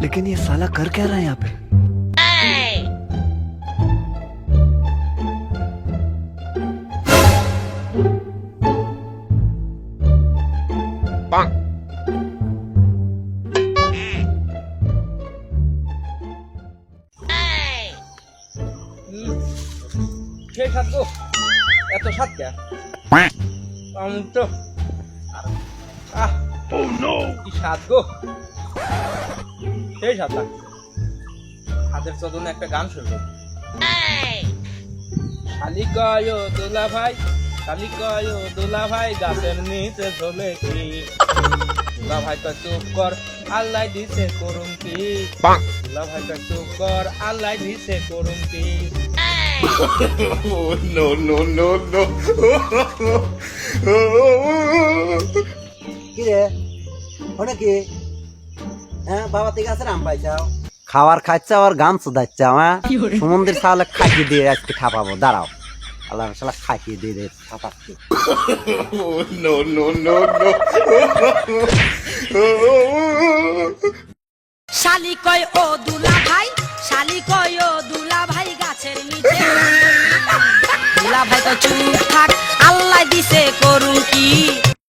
लेकिन ये साला कर क्या रहा है यहाँ पे? সেই সাত গো, এত সাত কে তো কি সাত গো, সেই সাত লাগছে। হাতের চদনে একটা গান শুনবো। শালিকায় দোলা ভাই, শালিকায় দোলা ভাই, গাছের নিচে ঝোলে কি? দোলা ভাই তো চুপ কর, আল্লাহ দিছে করুন কি? দোলা ভাই তো চুপ কর, আল্লাহ দিছে করুন কি? No, no, no, no. কি রে ওটা কি? হ্যাঁ বাবা থেকে আছে আম পাইছাও, খাওয়ার খাচ্ছে আর গান শুধাচ্ছে। হ্যাঁ সমুদ্রের সালে খাইয়ে দিয়ে আজকে খাপাবো, দাঁড়াও আল্লাহ সালা খাইয়ে দিয়ে খাপাচ্ছি। No, no, no, no. শালি কয় ও দুলা ভাই, শালি কয় ও দুলা ভাই, গাছের নিচে দুলা ভাই তো চুপ থাক, আল্লাহ দিছে করুন কি?